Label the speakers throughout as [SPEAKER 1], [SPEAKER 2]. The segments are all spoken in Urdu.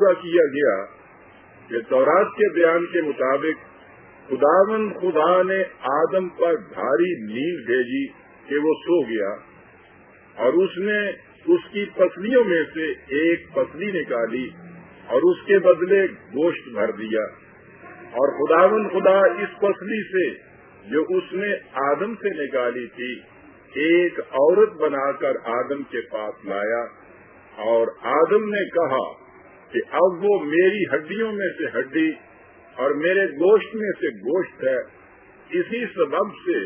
[SPEAKER 1] پورا کیا گیا کہ تورات کے بیان کے مطابق خداوند خدا نے آدم پر بھاری نیند بھیجی کہ وہ سو گیا، اور اس نے اس کی پسلیوں میں سے ایک پسلی نکالی اور اس کے بدلے گوشت بھر دیا، اور خداوند خدا اس پسلی سے جو اس نے آدم سے نکالی تھی ایک عورت بنا کر آدم کے پاس لایا، اور آدم نے کہا کہ اب وہ میری ہڈیوں میں سے ہڈی اور میرے گوشت میں سے گوشت ہے، اسی سبب سے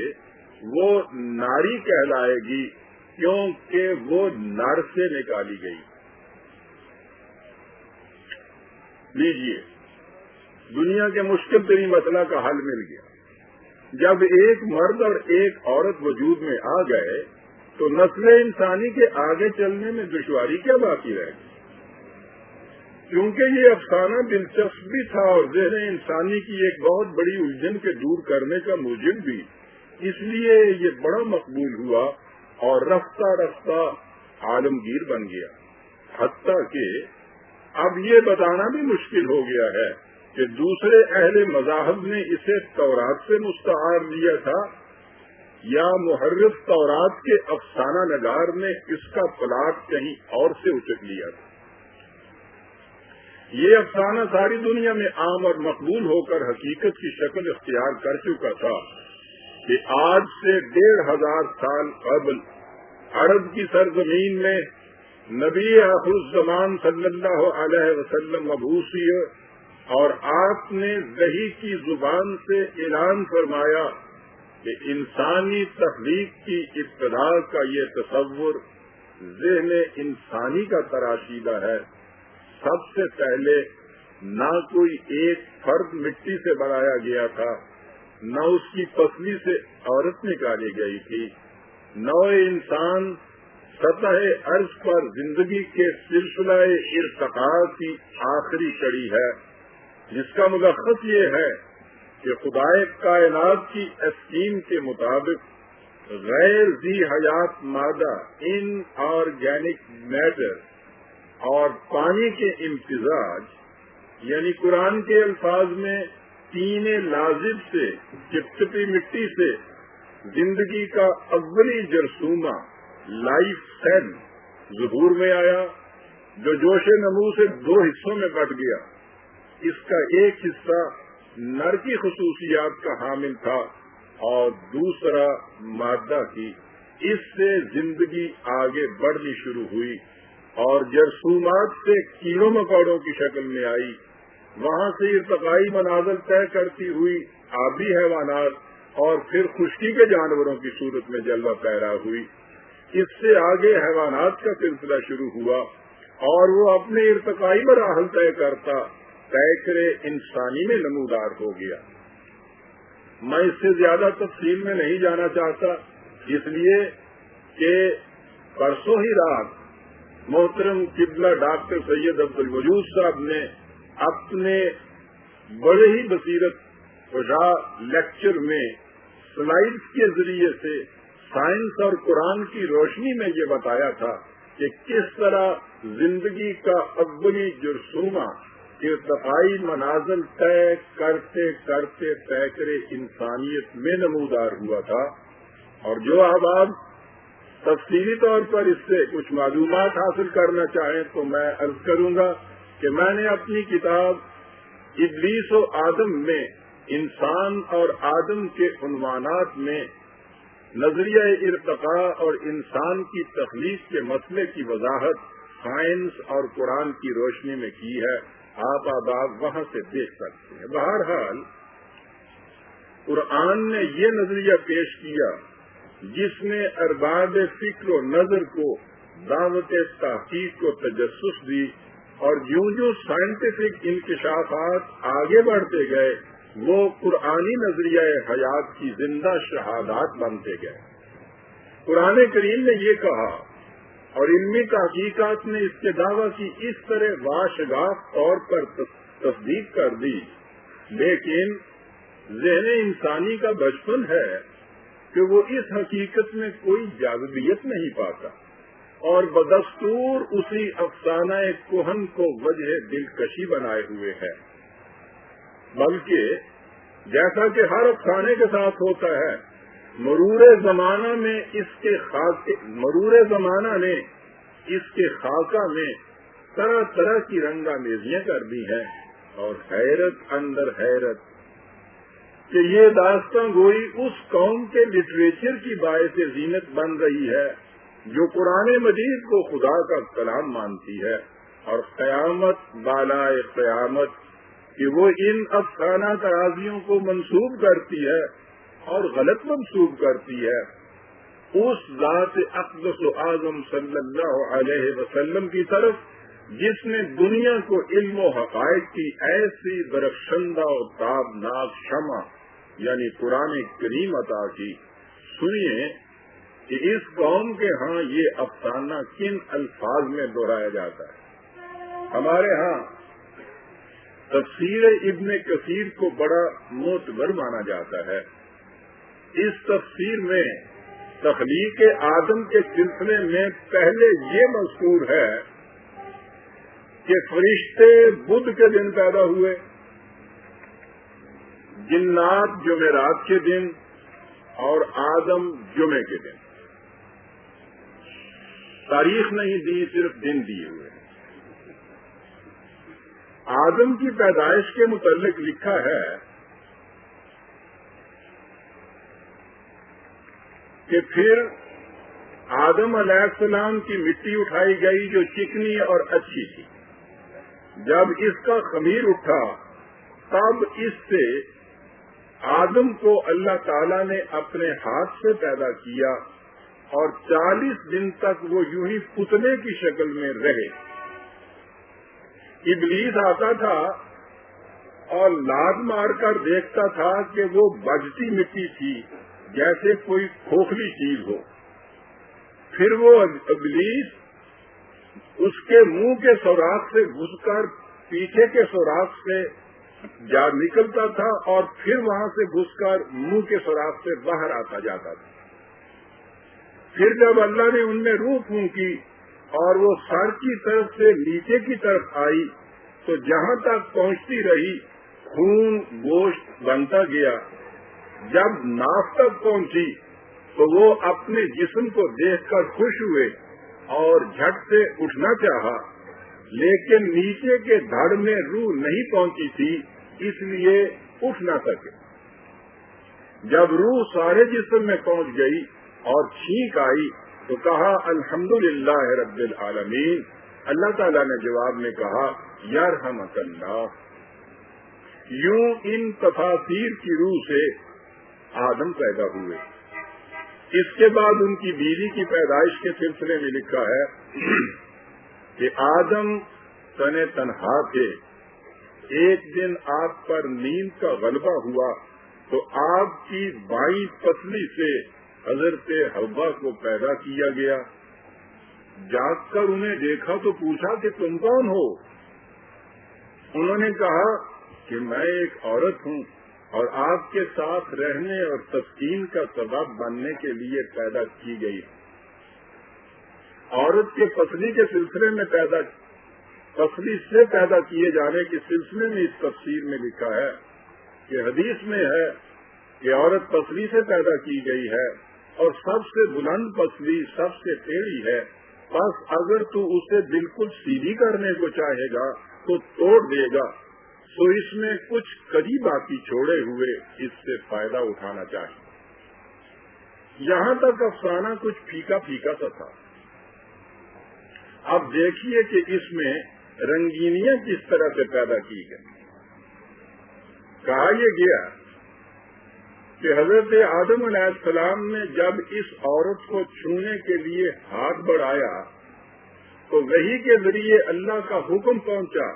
[SPEAKER 1] وہ ناری کہلائے گی کیونکہ وہ نر سے نکالی گئی۔ لیجیے، دنیا کے مشکل ترین مسئلہ کا حل مل گیا۔ جب ایک مرد اور ایک عورت وجود میں آ گئے تو نسل انسانی کے آگے چلنے میں دشواری کیا باقی رہ گئی؟ کیونکہ یہ افسانہ دلچسپ بھی تھا اور ذہن انسانی کی ایک بہت بڑی الجھن کے دور کرنے کا موجب بھی، اس لیے یہ بڑا مقبول ہوا اور رفتہ رفتہ عالمگیر بن گیا، حتیٰ کہ اب یہ بتانا بھی مشکل ہو گیا ہے کہ دوسرے اہل مذاہب نے اسے تورات سے مستعار لیا تھا یا محرف تورات کے افسانہ نگار نے اس کا پلاٹ کہیں اور سے اچک لیا تھا۔ یہ افسانہ ساری دنیا میں عام اور مقبول ہو کر حقیقت کی شکل اختیار کر چکا تھا کہ آج سے 1500 سال قبل عرب کی سرزمین میں نبی آخر الزمان صلی اللہ علیہ وسلم مبعوث ہوئے، اور آپ نے وحی کی زبان سے اعلان فرمایا کہ انسانی تخلیق کی ابتدا کا یہ تصور ذہن انسانی کا تراشیدہ ہے۔ سب سے پہلے نہ کوئی ایک فرد مٹی سے بنایا گیا تھا، نہ اس کی پسلی سے عورت نکالی گئی تھی۔ نوع انسان سطح عرض پر زندگی کے سلسلہ ارتقاء کی آخری کڑی ہے، جس کا ملخص یہ ہے کہ خدائے کائنات کی اسکیم کے مطابق غیر ذی حیات مادہ ان آرگینک میٹر اور پانی کے امتزاج، یعنی قرآن کے الفاظ میں تین لازب سے چپچپی مٹی سے زندگی کا اولی جرثومہ لائف سیل ظہور میں آیا، جو جوش نمو سے 2 حصوں میں بٹ گیا۔ اس کا ایک حصہ نر کی خصوصیات کا حامل تھا اور دوسرا مادہ کی۔ اس سے زندگی آگے بڑھنی شروع ہوئی اور جرثومات سے کیڑوں مکوڑوں کی شکل میں آئی، وہاں سے ارتقائی منازل طے کرتی ہوئی آبی حیوانات اور پھر خشکی کے جانوروں کی صورت میں جلوہ پیرا ہوئی۔ اس سے آگے حیوانات کا سلسلہ شروع ہوا اور وہ اپنے ارتقائی مراحل طے کرتا پیکر انسانی میں نمودار ہو گیا۔ میں اس سے زیادہ تفصیل میں نہیں جانا چاہتا، اس لیے کہ پرسوں ہی رات محترم قبلہ ڈاکٹر سید عبدالوجود صاحب نے اپنے بڑے ہی بصیرت خدا لیکچر میں سلائیڈز کے ذریعے سے سائنس اور قرآن کی روشنی میں یہ بتایا تھا کہ کس طرح زندگی کا اولی جرثومہ ارتقائی منازل طے کرتے کرتے پیکر انسانیت میں نمودار ہوا تھا۔ اور جو احباب تفصیلی طور پر اس سے کچھ معلومات حاصل کرنا چاہیں تو میں عرض کروں گا کہ میں نے اپنی کتاب ابلیس و آدم میں انسان اور آدم کے عنوانات میں نظریہ ارتقاء اور انسان کی تخلیق کے مسئلے کی وضاحت سائنس اور قرآن کی روشنی میں کی ہے، آپ احباب وہاں سے دیکھ سکتے ہیں۔ بہرحال قرآن نے یہ نظریہ پیش کیا جس نے ارباب فکر و نظر کو دعوت تحقیق کو تجسس دی، اور جوں جوں سائنٹیفک انکشافات آگے بڑھتے گئے وہ قرآنی نظریہ حیات کی زندہ شہادات بنتے گئے۔ قرآن کریم نے یہ کہا اور علمی تحقیقات نے اس کے دعویٰ کی اس طرح واشگاف طور پر تصدیق کر دی، لیکن ذہن انسانی کا بچپن ہے کہ وہ اس حقیقت میں کوئی جاذبیت نہیں پاتا اور بدستور اسی افسانہ کہن کو وجہ دلکشی بنائے ہوئے ہے، بلکہ جیسا کہ ہر افسانے کے ساتھ ہوتا ہے، مرور زمانہ نے اس کے خاکہ میں طرح طرح کی رنگامیزیاں کر دی ہیں، اور حیرت اندر حیرت کہ یہ داستان گوئی اس قوم کے لٹریچر کی باعث زینت بن رہی ہے جو قرآن مجید کو خدا کا کلام مانتی ہے، اور قیامت بالائے قیامت کہ وہ ان افسانہ ترازیوں کو منسوب کرتی ہے اور غلط منسوب کرتی ہے اس ذات اقدس و اعظم صلی اللہ علیہ وسلم کی طرف جس نے دنیا کو علم و حقائق کی ایسی درخشندہ و تابناک شمع یعنی قرآن کریم عطا کی۔ سنیے کہ اس قوم کے ہاں یہ افسانہ کن الفاظ میں دہرایا جاتا ہے۔ ہمارے ہاں تفسیر ابن کثیر کو بڑا معتبر مانا جاتا ہے۔ اس تفسیر میں تخلیق آدم کے سلسلے میں پہلے یہ مذکور ہے کہ فرشتے بدھ کے دن پیدا ہوئے، جنات جمعرات کے دن اور آدم جمعے کے دن۔ تاریخ نہیں دی، صرف دن دیے ہوئے۔ آدم کی پیدائش کے متعلق لکھا ہے کہ پھر آدم علیہ السلام کی مٹی اٹھائی گئی جو چکنی اور اچھی تھی، جب اس کا خمیر اٹھا تب اس سے آدم کو اللہ تعالیٰ نے اپنے ہاتھ سے پیدا کیا، اور 40 دن تک وہ یوں ہی پتلے کی شکل میں رہے۔ ابلیس آتا تھا اور لات مار کر دیکھتا تھا کہ وہ بجتی مٹی تھی جیسے کوئی کھوکھلی چیز ہو۔ پھر وہ ابلیس اس کے منہ کے سوراخ سے گھس کر پیچھے کے سوراخ سے جا نکلتا تھا، اور پھر وہاں سے گھس کر منہ کے سوراخ سے باہر آتا جاتا تھا۔ پھر جب اللہ نے ان میں روح پھونکی اور وہ سر کی طرف سے نیچے کی طرف آئی تو جہاں تک پہنچتی رہی خون گوشت بنتا گیا۔ جب ناف تک پہنچی تو وہ اپنے جسم کو دیکھ کر خوش ہوئے اور جھٹ سے اٹھنا چاہا، لیکن نیچے کے دھڑ میں روح نہیں پہنچی تھی، اس لیے اٹھ نہ سکے۔ جب روح سارے جسم میں پہنچ گئی اور چھینک آئی تو کہا الحمدللہ رب العالمین۔ اللہ تعالیٰ نے جواب میں کہا یرحمک اللہ۔ یوں ان تفاسیر کی روح سے آدم پیدا ہوئے۔ اس کے بعد ان کی بیوی کی پیدائش کے سلسلے میں لکھا ہے کہ آدم تن تنہا تھے، ایک دن آپ پر نیند کا غلبہ ہوا تو آپ کی بائیں پسلی سے حضرت حوا کو پیدا کیا گیا۔ جاگ کر انہیں دیکھا تو پوچھا کہ تم کون ہو؟ انہوں نے کہا کہ میں ایک عورت ہوں اور آپ کے ساتھ رہنے اور تسکین کا سبب بننے کے لیے پیدا کی گئی۔ عورت کے پسلی کے سلسلے میں پسلی سے پیدا کیے جانے کے سلسلے میں اس تفسیر میں لکھا ہے کہ حدیث میں ہے کہ عورت پسلی سے پیدا کی گئی ہے اور سب سے بلند پسلی سب سے ٹیڑھی ہے، بس اگر تو اسے بالکل سیدھی کرنے کو چاہے گا تو توڑ دے گا، تو اس میں کچھ کڑی باقی چھوڑے ہوئے اس سے فائدہ اٹھانا چاہیے۔ یہاں تک افسانہ کچھ پھیکا پھیکا سا تھا۔ اب دیکھیے کہ اس میں رنگینیاں کس طرح سے پیدا کی گئی۔ کہا یہ گیا کہ حضرت آدم علیہ السلام نے جب اس عورت کو چھونے کے لیے ہاتھ بڑھایا تو وحی کے ذریعے اللہ کا حکم پہنچا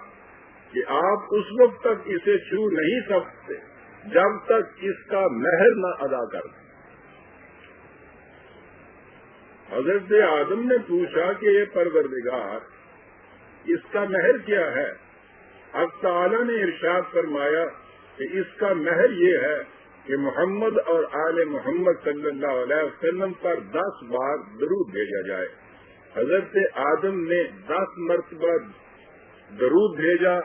[SPEAKER 1] کہ آپ اس وقت تک اسے چھو نہیں سکتے جب تک اس کا مہر نہ ادا کر دیں۔ حضرت آدم نے پوچھا کہ یہ پروردگار اس کا مہر کیا ہے؟ حق تعالی نے ارشاد فرمایا کہ اس کا مہر یہ ہے کہ محمد اور آل محمد صلی اللہ علیہ وسلم پر 10 بار درود بھیجا جائے۔ حضرت آدم نے 10 مرتبہ درود بھیجا